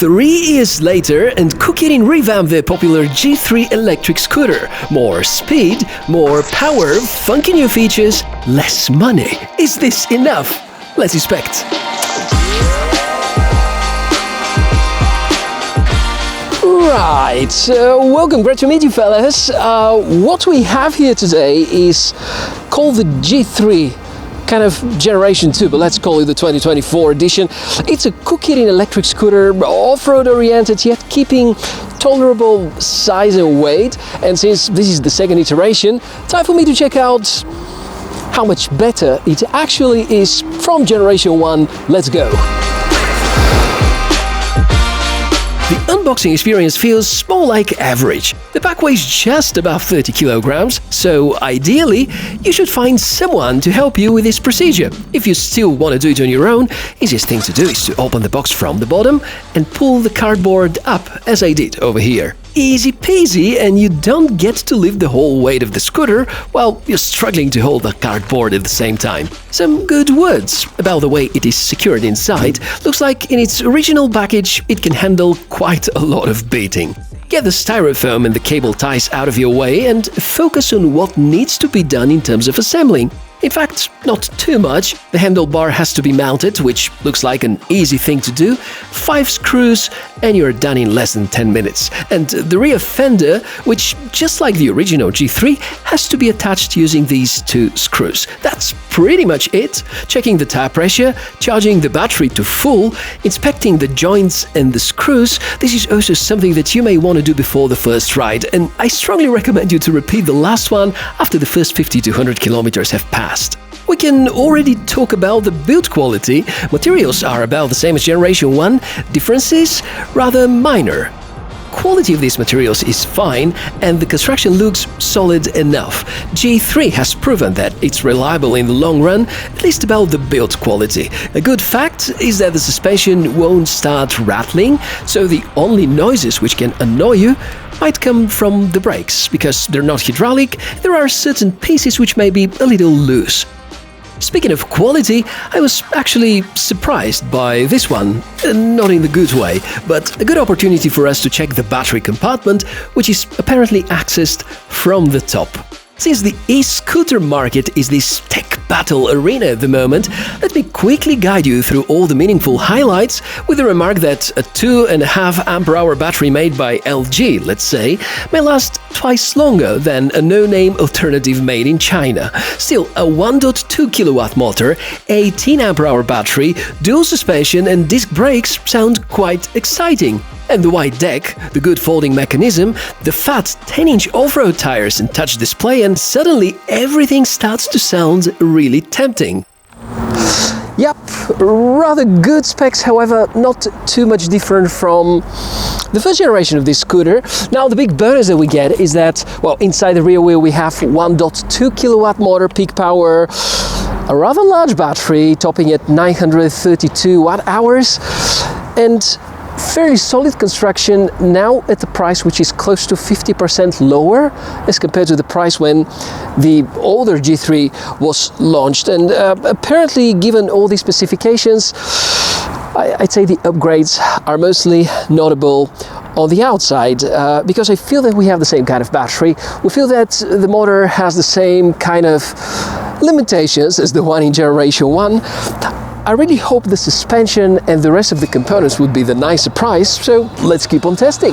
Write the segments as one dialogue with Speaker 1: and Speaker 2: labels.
Speaker 1: 3 years later, and KuKirin revamped the popular G3 electric scooter. More speed, more power, funky new features, less money. Is this enough? Let's inspect. Right, welcome, great to meet you fellas. What we have here today is called the G3, kind of generation 2, but let's call it the 2024 edition. It's a KuKirin electric scooter, off-road oriented, yet keeping tolerable size and weight. And since this is the second iteration, time for me to check out how much better it actually is from generation 1. Let's go. The unboxing experience feels more like average. The pack weighs just above 30 kilograms, so ideally, you should find someone to help you with this procedure. If you still want to do it on your own, easiest thing to do is to open the box from the bottom and pull the cardboard up, as I did over here. Easy peasy, and you don't get to lift the whole weight of the scooter while you're struggling to hold the cardboard at the same time. Some good words about the way it is secured inside. Looks like in its original package it can handle quite a lot of beating. Get the styrofoam and the cable ties out of your way and focus on what needs to be done in terms of assembling. In fact, not too much. The handlebar has to be mounted, which looks like an easy thing to do. 5 screws and you're done in less than 10 minutes. And the rear fender, which, just like the original G3, has to be attached using these 2 screws. That's pretty much it. Checking the tire pressure, charging the battery to full, inspecting the joints and the screws. This is also something that you may want to do before the first ride, and I strongly recommend you to repeat the last one after the first 50 to 100 kilometers have passed. We can already talk about the build quality. Materials are about the same as generation 1, differences rather minor. Quality of these materials is fine and the construction looks solid enough. G3 has proven that it's reliable in the long run, at least about the build quality. A good fact is that the suspension won't start rattling, so the only noises which can annoy you might come from the brakes. Because they're not hydraulic, there are certain pieces which may be a little loose. Speaking of quality, I was actually surprised by this one. Not in the good way, but a good opportunity for us to check the battery compartment, which is apparently accessed from the top. Since the e-scooter market is this tech battle arena at the moment, let me quickly guide you through all the meaningful highlights with the remark that a 2.5 amp-hour battery made by LG, let's say, may last twice longer than a no-name alternative made in China. Still, a 1.2 kilowatt motor, 18 amp-hour battery, dual suspension and disc brakes sound quite exciting. And the wide deck, the good folding mechanism, the fat 10-inch off-road tires and touch display, and suddenly everything starts to sound really tempting. Yep, rather good specs, however, not too much different from the first generation of this scooter. Now, the big bonus that we get is that, well, inside the rear wheel we have 1.2 kilowatt motor, peak power, a rather large battery topping at 932 watt-hours, and fairly solid construction now at the price which is close to 50% lower as compared to the price when the older G3 was launched. And apparently, given all these specifications, I'd say the upgrades are mostly notable on the outside, because I feel that we have the same kind of battery. We feel that the motor has the same kind of limitations as the one in generation 1. I really hope the suspension and the rest of the components would be the nice surprise, so let's keep on testing.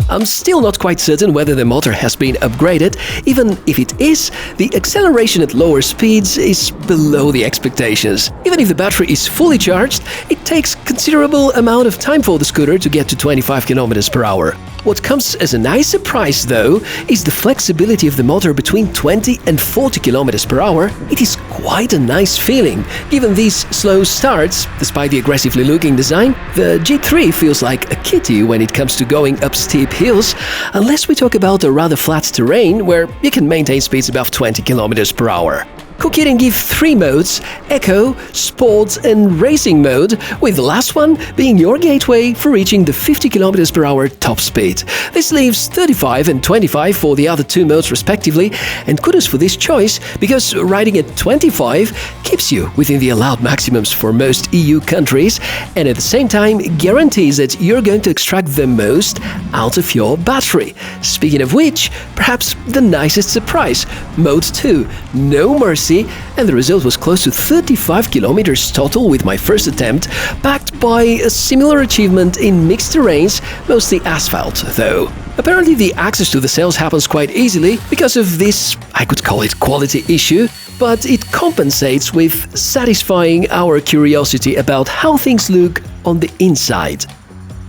Speaker 1: I'm still not quite certain whether the motor has been upgraded. Even if it is, the acceleration at lower speeds is below the expectations. Even if the battery is fully charged, it takes considerable amount of time for the scooter to get to 25 km per hour. What comes as a nice surprise, though, is the flexibility of the motor between 20 and 40 km per hour. It is quite a nice feeling. Given these slow starts, despite the aggressively looking design, the G3 feels like a kitty when it comes to going up steep hills, unless we talk about a rather flat terrain where you can maintain speeds above 20 km per hour. KuKirin gives 3 modes: Eco, Sports and Racing mode, with the last one being your gateway for reaching the 50 km/h top speed. This leaves 35 and 25 for the other 2 modes respectively, and kudos for this choice because riding at 25 keeps you within the allowed maximums for most EU countries and at the same time guarantees that you're going to extract the most out of your battery. Speaking of which, perhaps the nicest surprise, Mode 2, No Mercy, and the result was close to 35 kilometers total with my first attempt, backed by a similar achievement in mixed terrains, mostly asphalt though. Apparently the access to the cells happens quite easily because of this, I could call it quality issue, but it compensates with satisfying our curiosity about how things look on the inside.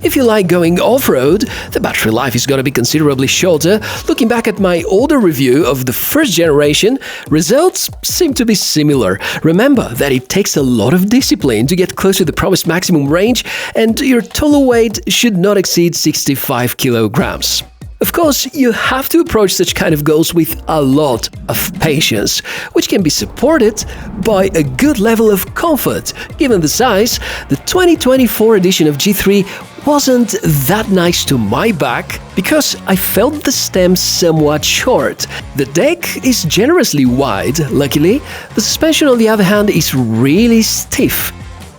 Speaker 1: If you like going off-road, the battery life is gonna be considerably shorter. Looking back at my older review of the first generation, results seem to be similar. Remember that it takes a lot of discipline to get close to the promised maximum range, and your total weight should not exceed 65 kilograms. Of course, you have to approach such kind of goals with a lot of patience, which can be supported by a good level of comfort. Given the size, the 2024 edition of G3 wasn't that nice to my back because I felt the stem somewhat short. The deck is generously wide, luckily. The suspension, on the other hand, is really stiff.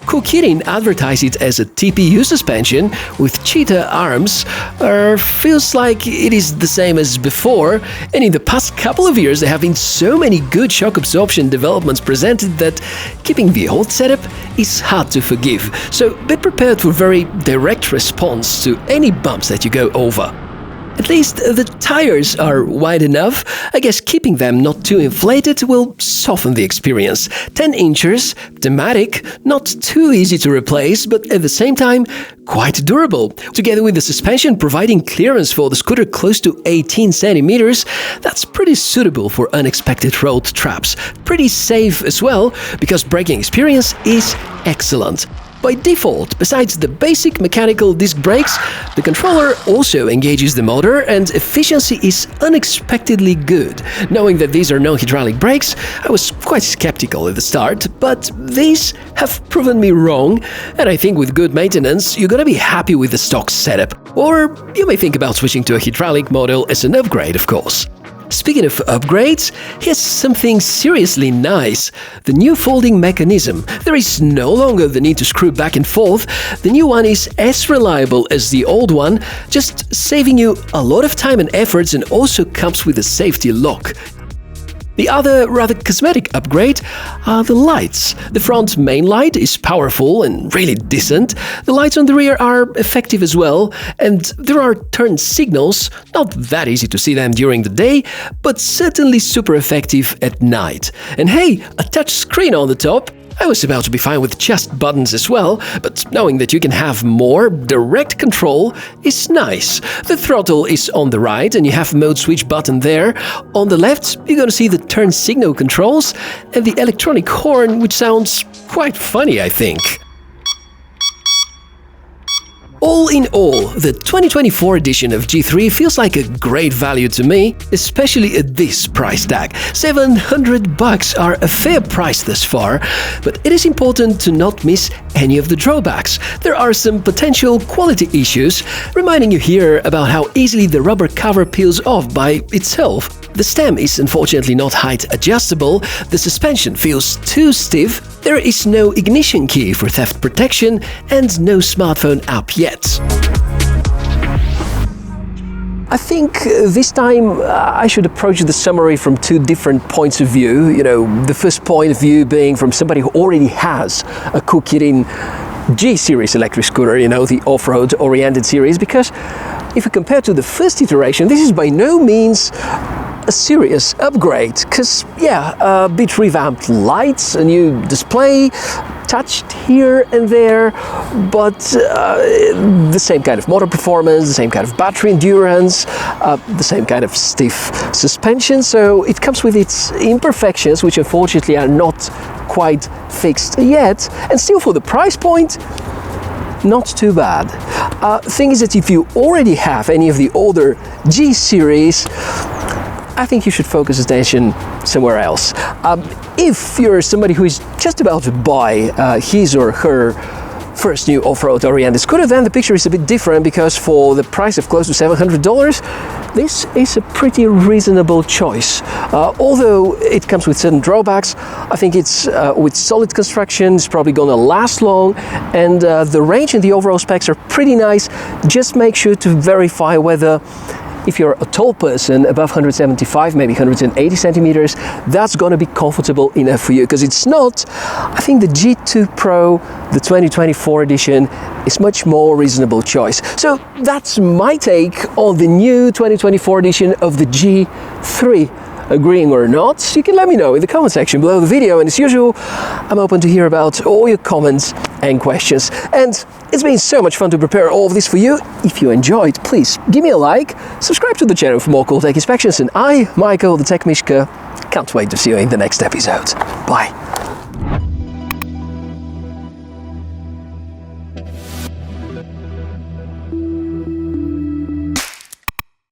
Speaker 1: KuKirin advertised it as a TPU suspension with cheetah arms. Feels like it is the same as before, and in the past couple of years there have been so many good shock absorption developments presented that keeping the old setup is hard to forgive. So be prepared for very direct response to any bumps that you go over. At least the tires are wide enough. I guess keeping them not too inflated will soften the experience. 10 inches, thematic, not too easy to replace, but at the same time quite durable. Together with the suspension providing clearance for the scooter close to 18 centimeters, that's pretty suitable for unexpected road traps. Pretty safe as well, because braking experience is excellent. By default, besides the basic mechanical disc brakes, the controller also engages the motor and efficiency is unexpectedly good. Knowing that these are non-hydraulic brakes, I was quite skeptical at the start, but these have proven me wrong, and I think with good maintenance, you're gonna be happy with the stock setup. Or you may think about switching to a hydraulic model as an upgrade, of course. Speaking of upgrades, here's something seriously nice. The new folding mechanism. There is no longer the need to screw back and forth. The new one is as reliable as the old one, just saving you a lot of time and efforts, and also comes with a safety lock. The other rather cosmetic upgrade are the lights. The front main light is powerful and really decent. The lights on the rear are effective as well, and there are turn signals, not that easy to see them during the day, but certainly super effective at night. And hey, a touch screen on the top. I was about to be fine with just buttons as well, but knowing that you can have more direct control is nice. The throttle is on the right and you have mode switch button there. On the left, you're gonna see the turn signal controls and the electronic horn, which sounds quite funny, I think. All in all, the 2024 edition of G3 feels like a great value to me, especially at this price tag. $700 are a fair price thus far, but it is important to not miss any of the drawbacks. There are some potential quality issues, reminding you here about how easily the rubber cover peels off by itself. The stem is unfortunately not height adjustable, the suspension feels too stiff, there is no ignition key for theft protection, and no smartphone app yet. I think this time I should approach the summary from 2 different points of view. The first point of view being from somebody who already has a KuKirin G3 Electric Scooter, the off-road oriented series, because if we compare to the first iteration, this is by no means a serious upgrade, because a bit revamped lights, a new display, touched here and there, but the same kind of motor performance, the same kind of battery endurance, the same kind of stiff suspension, so it comes with its imperfections, which unfortunately are not quite fixed yet, and still for the price point, not too bad. Thing is that if you already have any of the older G series, I think you should focus attention somewhere else. If you're somebody who is just about to buy his or her first new off-road oriented scooter, then the picture is a bit different, because for the price of close to $700, this is a pretty reasonable choice. Although it comes with certain drawbacks, I think it's with solid construction, it's probably gonna last long, and the range and the overall specs are pretty nice. Just make sure to verify whether, if you're a tall person above 175, maybe 180 centimeters, that's gonna be comfortable enough for you, because it's not. I think the G2 Pro, the 2024 edition, is much more reasonable choice. So that's my take on the new 2024 edition of the G3. Agreeing or not, you can let me know in the comment section below the video, and as usual, I'm open to hear about all your comments and questions. And it's been so much fun to prepare all of this for you. If you enjoyed, please give me a like, subscribe to the channel for more cool tech inspections, and I, Michael the Tech Mishka, can't wait to see you in the next episode. Bye.